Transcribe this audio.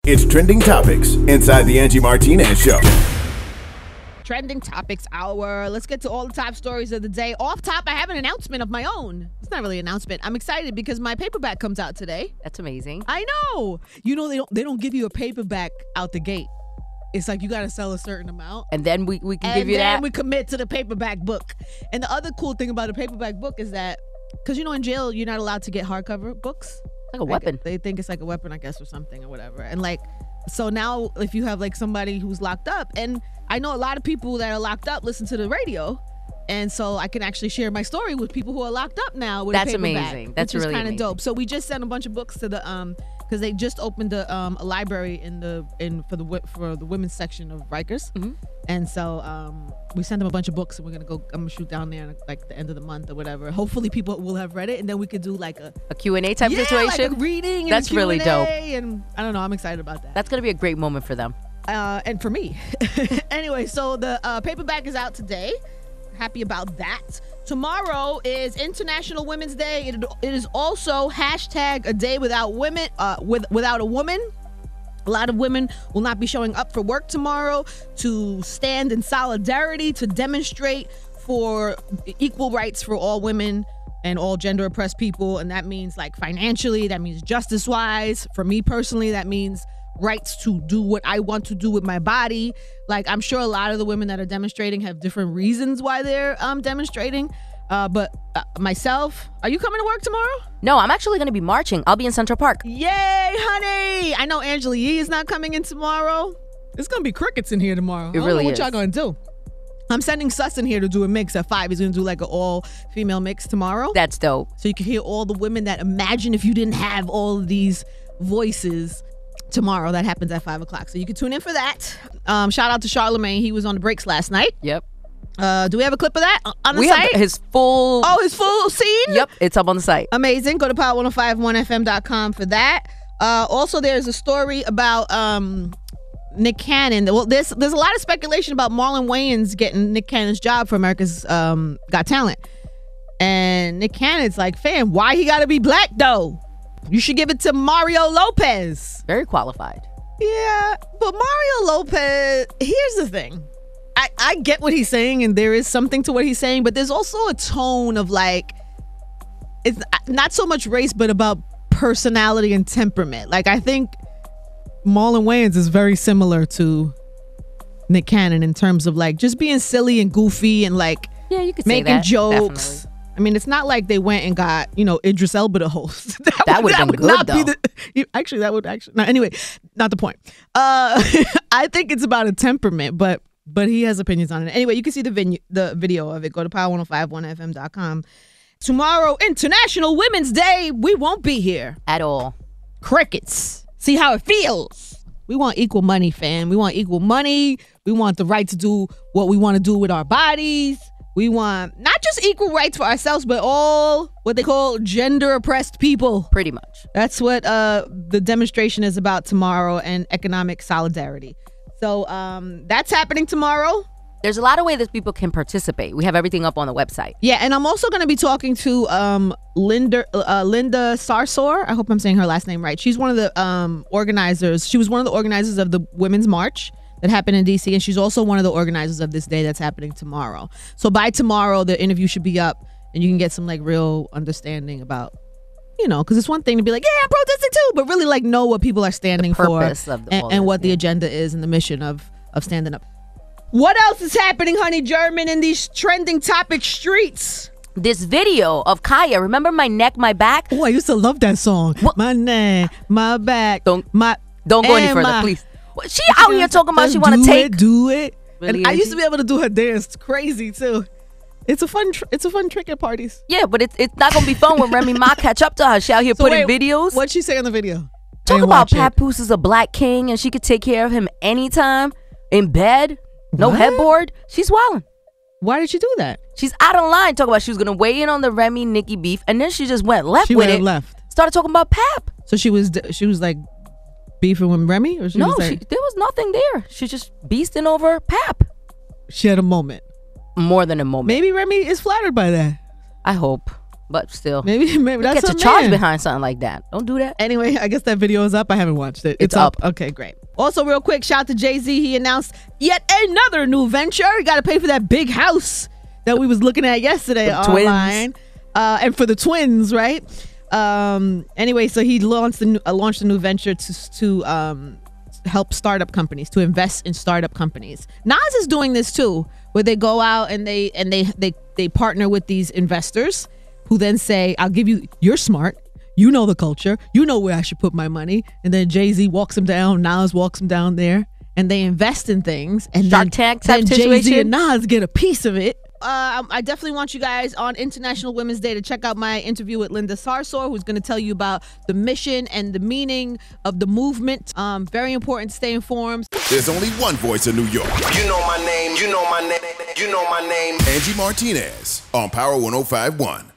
It's Trending Topics inside the Angie Martinez Show. Trending Topics Hour. Let's get to all the top stories of the day. Off top, I have an announcement of my own. It's not really an announcement. I'm excited because my paperback comes out today. That's amazing. I know. You know, they don't give you a paperback out the gate. It's like you got to sell a certain amount. And then we can give you that. And then we commit to the paperback book. And the other cool thing about a paperback book is that, because, you know, in jail, you're not allowed to get hardcover books. Like a weapon. They think it's like a weapon, I guess, or something or whatever. And like, so now if you have like somebody who's locked up, and I know a lot of people that are locked up listen to the radio, and so I can actually share my story with people who are locked up now with That's a paperback, amazing. That's which really is kind of amazing. dope. So we just sent a bunch of books to the because they just opened a library for the women's section of Rikers, and so we sent them a bunch of books, and I'm gonna shoot down there like the end of the month or whatever. Hopefully people will have read it, and then we could do like a Q&A type situation. like a reading. That's and a really Q&A, dope. And I don't know, I'm excited about that. That's gonna be a great moment for them. And for me. Anyway, so the paperback is out today. Happy about that. Tomorrow is International Women's Day. It is also hashtag a day without women, without a woman. A lot of women will not be showing up for work tomorrow to stand in solidarity, to demonstrate for equal rights for all women and all gender oppressed people. And that means like financially, that means justice wise. For me personally, that means rights to do what I want to do with my body. Like, I'm sure a lot of the women that are demonstrating have different reasons why they're demonstrating. But myself, are you coming to work tomorrow? No, I'm actually going to be marching. I'll be in Central Park. Yay, honey! I know Angela Yee is not coming in tomorrow. It's going to be crickets in here tomorrow. It I don't really know what is. y'all going to do. I'm sending Sus in here to do a mix at 5. He's going to do like an all-female mix tomorrow. That's dope. So you can hear all the women that imagine if you didn't have all of these voices tomorrow. That happens at 5 o'clock. So you can tune in for that. Shout out to Charlemagne. He was on the breaks last night. Yep. Do we have a clip of that on the We site? have his full... Oh, his full scene? Yep, it's up on the site. Amazing. Go to power1051fm.com for that. Also, there's a story about Nick Cannon. Well, there's a lot of speculation about Marlon Wayons getting Nick Cannon's job for America's Got Talent. And Nick Cannon's like, fam, why he got to be black, though? You should give it to Mario Lopez. Very qualified. Yeah, but Mario Lopez, here's the thing. I get what he's saying, and there is something to what he's saying, but there's also a tone of like, it's not so much race, but about personality and temperament. Like, I think Marlon Wayans is very similar to Nick Cannon in terms of like just being silly and goofy and like Yeah, you could say making that. jokes. Definitely. I mean, it's not like they went and got, Idris Elba to host. That would have been good, though. No, anyway, not the point. I think it's about a temperament, but he has opinions on it. Anyway, you can see the video of it. Go to power1051fm.com. Tomorrow, International Women's Day. We won't be here. At all. Crickets. See how it feels. We want equal money, fam. We want equal money. We want the right to do what we want to do with our bodies. We want not just equal rights for ourselves, but all what they call gender oppressed people. Pretty much. That's what the demonstration is about tomorrow, and economic solidarity. So that's happening tomorrow. There's a lot of ways that people can participate. We have everything up on the website. Yeah, and I'm also going to be talking to Linda Sarsour. I hope I'm saying her last name right. She's one of the organizers. She was one of the organizers of the Women's March that happened in DC, and she's also one of the organizers of this day that's happening tomorrow. So by tomorrow, the interview should be up, and you can get some like real understanding about, because it's one thing to be like, yeah, I'm protesting too, but really like know what people are standing for and what the agenda is and the mission of standing up. What else is happening, honey German, in these trending topic streets? This video of Khia, remember My Neck, My Back? Oh, I used to love that song. What? My neck, my back, Don't go any further, please. She out here talking about she want to take. Do it. Really, and I used Angie? to be able to do her dance. It's crazy too. It's a fun trick at parties. Yeah, but it's not gonna be fun when Remy Ma catch up to her. She out here putting videos. What'd she say on the video? Talk about Papoose is a black king and she could take care of him anytime in bed, no What? headboard. She's wilding. Why did she do that? She's out of line. Talking about she was gonna weigh in on the Remy Nicki beef, and then she just went left with it. Left. Started talking about Pap. So she was like beefing with Remy, or No, there was nothing there. She's just beasting over Pap. She had a moment. More than a moment. Maybe Remy is flattered by that. I hope. But still, maybe that's get a to charge man. behind something like that. Don't do that. Anyway, I guess that video is up. I haven't watched it. It's up. Okay, great. Also, real quick, shout out to Jay-Z. He announced yet another new venture. You got to pay for that big house that we was looking at yesterday online. And for the twins, right? Anyway, so he launched a new venture to help startup companies, to invest in startup companies. Nas is doing this too, where they go out and they partner with these investors who then say, I'll give you, you're smart, you know the culture, you know where I should put my money. And then Jay-Z walks him down, Nas walks him down there, and they invest in things. And Shark Tank type then situation. Jay-Z and Nas get a piece of it. I definitely want you guys on International Women's Day to check out my interview with Linda Sarsour, who's going to tell you about the mission and the meaning of the movement. Very important to stay informed. There's only one voice in New York. You know my name, you know my name, you know my name. Angie Martinez on Power 105.1.